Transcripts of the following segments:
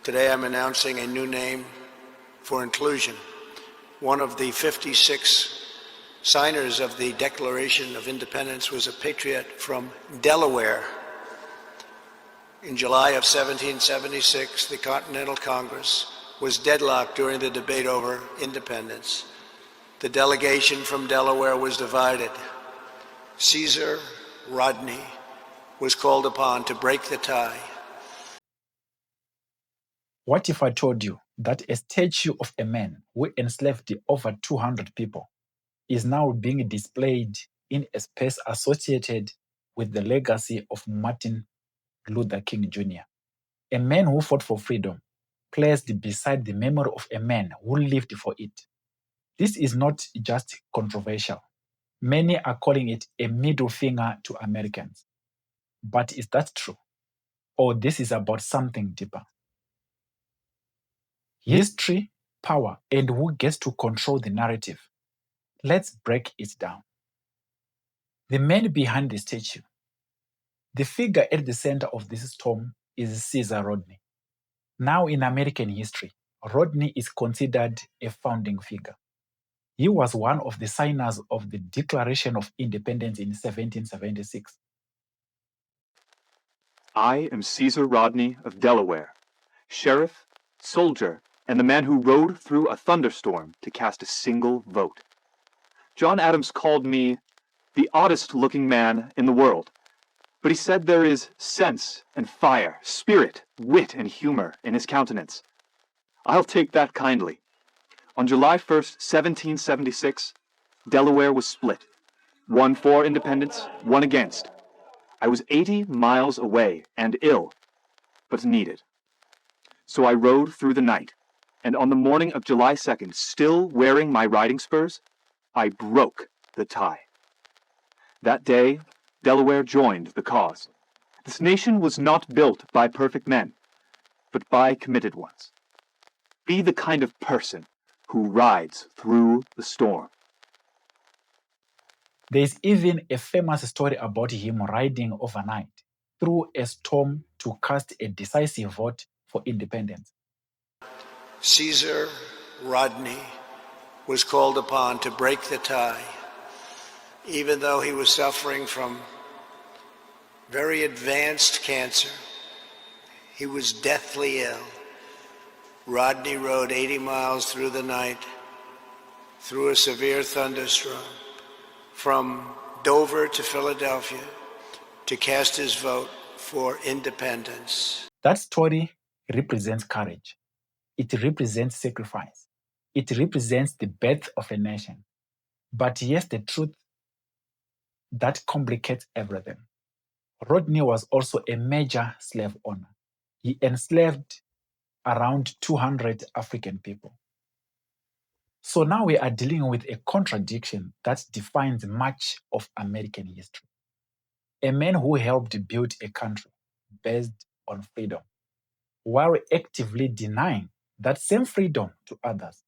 Today I'm announcing a new name for inclusion. One of the 56 signers of the Declaration of Independence was a patriot from Delaware. In July of 1776, the Continental Congress was deadlocked during the debate over independence. The delegation from Delaware was divided. Caesar Rodney was called upon to break the tie. What if I told you that a statue of a man who enslaved over 200 people is now being displayed in a space associated with the legacy of Martin Luther King Jr., a man who fought for freedom, placed beside the memory of a man who lived for it? This is not just controversial. Many are calling it a middle finger to Americans. But is that true? Or this is about something deeper? History, power, and who gets to control the narrative? Let's break it down. The man behind the statue. The figure at the center of this storm is Caesar Rodney. Now in American history, Rodney is considered a founding figure. He was one of the signers of the Declaration of Independence in 1776. I am Caesar Rodney of Delaware, sheriff, soldier, and the man who rode through a thunderstorm to cast a single vote. John Adams called me the oddest-looking man in the world, but he said there is sense and fire, spirit, wit, and humor in his countenance. I'll take that kindly. On July 1st, 1776, Delaware was split. One for independence, one against. I was 80 miles away and ill, but needed. So I rode through the night, and on the morning of July 2nd, still wearing my riding spurs, I broke the tie. That day, Delaware joined the cause. This nation was not built by perfect men, but by committed ones. Be the kind of person who rides through the storm. There is even a famous story about him riding overnight through a storm to cast a decisive vote for independence. Caesar Rodney was called upon to break the tie, even though he was suffering from very advanced cancer. He was deathly ill. Rodney rode 80 miles through the night, through a severe thunderstorm, from Dover to Philadelphia, to cast his vote for independence. That story represents courage. It represents sacrifice. It represents the birth of a nation. But here's the truth that complicates everything. Rodney was also a major slave owner. He enslaved around 200 African people. So now we are dealing with a contradiction that defines much of American history. A man who helped build a country based on freedom, while actively denying that same freedom to others.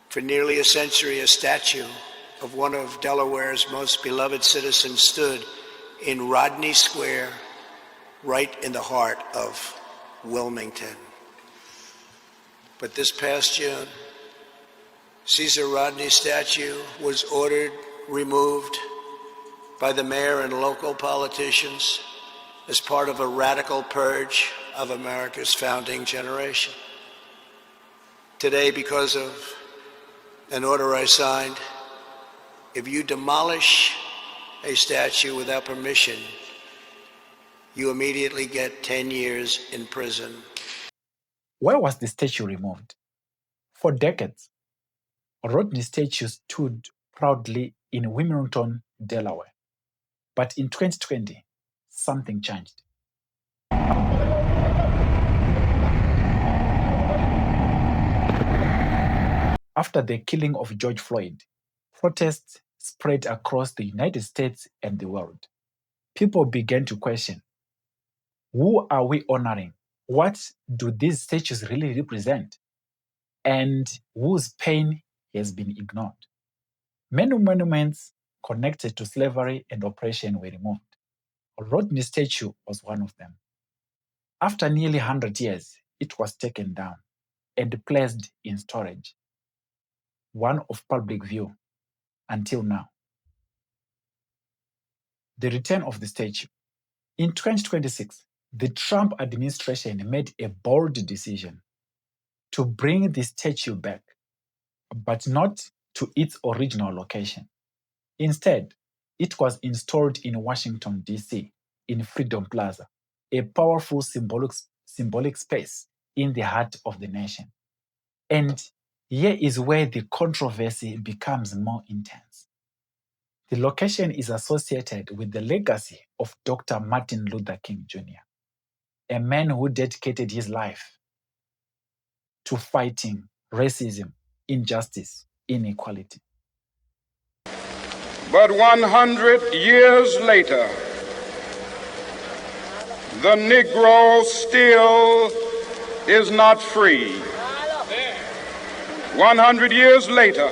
For nearly a century, a statue of one of Delaware's most beloved citizens stood in Rodney Square, right in the heart of Wilmington. But this past June, Caesar Rodney's statue was ordered removed by the mayor and local politicians as part of a radical purge of America's founding generation. Today, because of an order I signed, if you demolish a statue without permission, you immediately get 10 years in prison. Why was the statue removed? For decades, Rodney's statue stood proudly in Wilmington, Delaware. But in 2020, something changed. After the killing of George Floyd, protests spread across the United States and the world. People began to question, who are we honoring? What do these statues really represent? And whose pain has been ignored? Many monuments connected to slavery and oppression were removed. Rodney's statue was one of them. After nearly 100 years, it was taken down and placed in storage, one of public view until now. The return of the statue. In 2026, the Trump administration made a bold decision to bring the statue back, but not to its original location. Instead, it was installed in Washington, D.C., in Freedom Plaza, a powerful symbolic space in the heart of the nation. And here is where the controversy becomes more intense. The location is associated with the legacy of Dr. Martin Luther King Jr., a man who dedicated his life to fighting racism, injustice, inequality. But 100 years later, the Negro still is not free. 100 years later,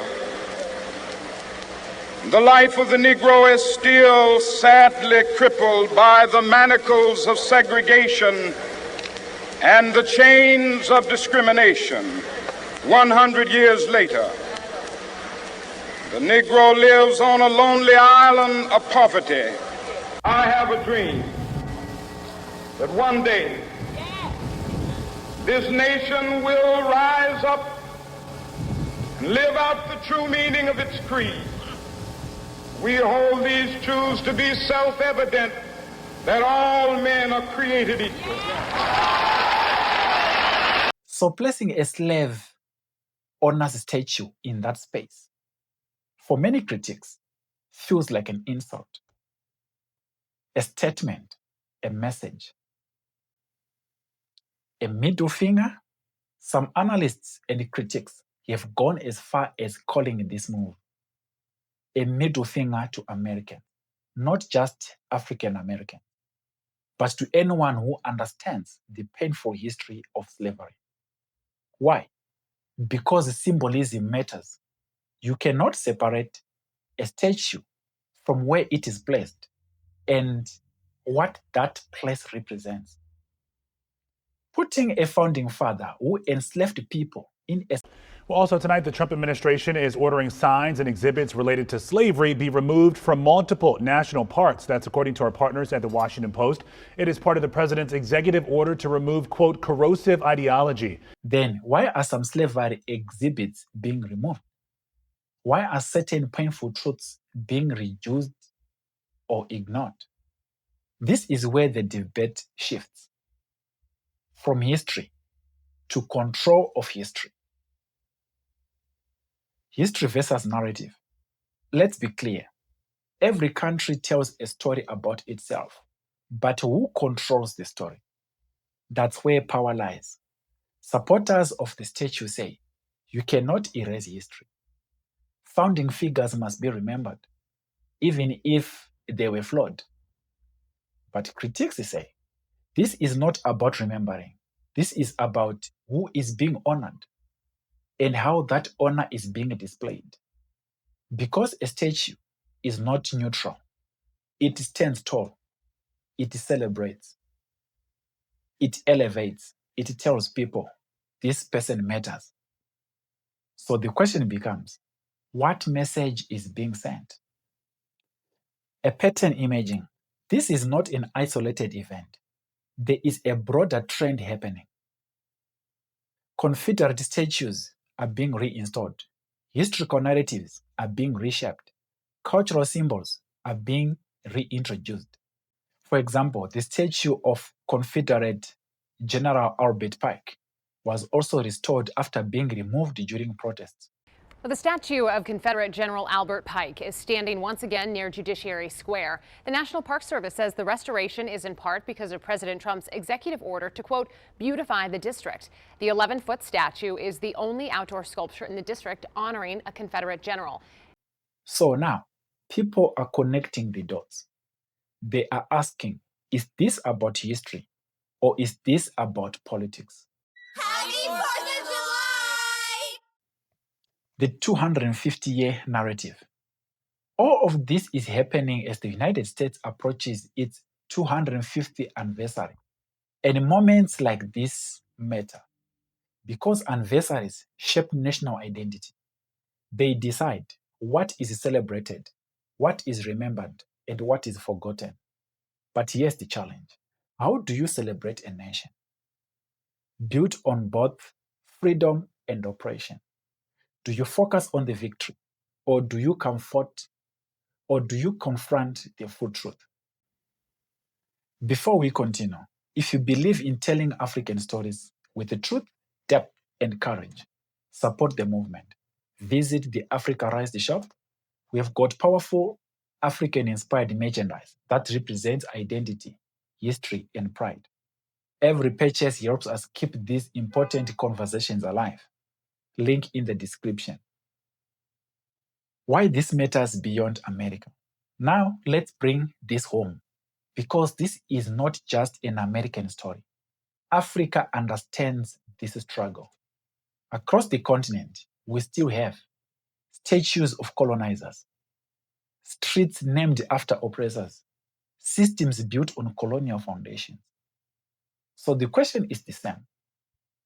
the life of the Negro is still sadly crippled by the manacles of segregation and the chains of discrimination. 100 years later, the Negro lives on a lonely island of poverty. I have a dream that one day this nation will rise up and live out the true meaning of its creed. We hold these truths to be self-evident, that all men are created equal. So placing a slave owner's statue in that space, for many critics, feels like an insult, a statement, a message, a middle finger. Some analysts and critics have gone as far as calling this move a middle finger to Americans, not just African Americans, but to anyone who understands the painful history of slavery. Why? Because symbolism matters. You cannot separate a statue from where it is placed and what that place represents. Putting a founding father who enslaved people in a... Well, also tonight, the Trump administration is ordering signs and exhibits related to slavery be removed from multiple national parks. That's according to our partners at the Washington Post. It is part of the president's executive order to remove, quote, corrosive ideology. Then why are some slavery exhibits being removed? Why are certain painful truths being reduced or ignored? This is where the debate shifts from history to control of history. History versus narrative. Let's be clear. Every country tells a story about itself, but who controls the story? That's where power lies. Supporters of the statue say, you cannot erase history. Founding figures must be remembered, even if they were flawed. But critics say, this is not about remembering. This is about who is being honored and how that honor is being displayed. Because a statue is not neutral, it stands tall, it celebrates, it elevates, it tells people, this person matters. So the question becomes, what message is being sent? A pattern emerging. This is not an isolated event. There is a broader trend happening. Confederate statues are being reinstalled. Historical narratives are being reshaped. Cultural symbols are being reintroduced. For example, the statue of Confederate General Albert Pike was also restored after being removed during protests. Well, the statue of Confederate General Albert Pike is standing once again near Judiciary Square. The National Park Service says the restoration is in part because of President Trump's executive order to, quote, beautify the district. The 11-foot statue is the only outdoor sculpture in the district honoring a Confederate general. So now, people are connecting the dots. They are asking, is this about history or is this about politics? Happy 4th of July! The 250-year narrative. All of this is happening as the United States approaches its 250th anniversary. And moments like this matter because anniversaries shape national identity. They decide what is celebrated, what is remembered, and what is forgotten. But here's the challenge. How do you celebrate a nation built on both freedom and oppression? Do you focus on the victory, or do you confront the full truth? Before we continue, if you believe in telling African stories with the truth, depth, and courage, support the movement. Visit the Africarized shop. We have got powerful African-inspired merchandise that represents identity, history, and pride. Every purchase helps us keep these important conversations alive. Link in the description. Why this matters beyond America. Now, let's bring this home, because this is not just an American story. Africa understands this struggle. Across the continent, we still have statues of colonizers, streets named after oppressors, systems built on colonial foundations. So the question is the same.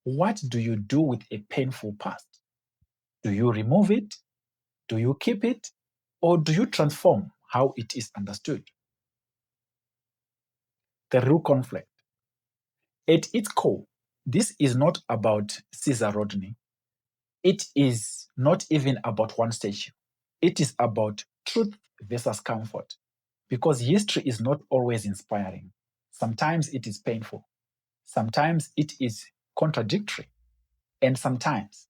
What do you do with a painful past? Do you remove it? Do you keep it? Or do you transform how it is understood? The real conflict. At its core, this is not about Caesar Rodney. It is not even about one statue. It is about truth versus comfort. Because history is not always inspiring. Sometimes it is painful. Sometimes it is contradictory. And sometimes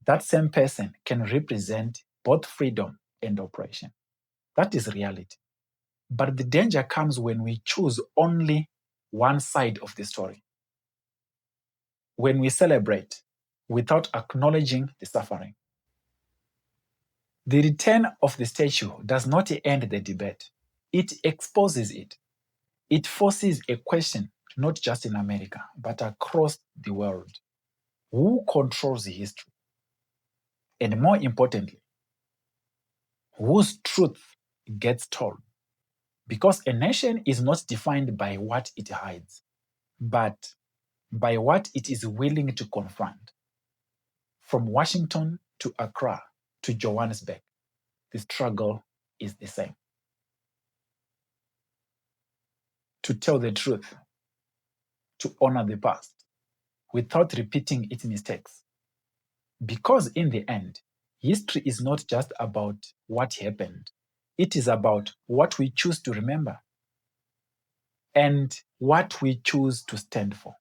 that same person can represent both freedom and oppression. That is reality. But the danger comes when we choose only one side of the story. When we celebrate without acknowledging the suffering. The return of the statue does not end the debate. It exposes it. It forces a question, not just in America, but across the world. Who controls history? And more importantly, whose truth gets told? Because a nation is not defined by what it hides, but by what it is willing to confront. From Washington to Accra to Johannesburg, the struggle is the same. To tell the truth, to honor the past, without repeating its mistakes. Because in the end, history is not just about what happened. It is about what we choose to remember and what we choose to stand for.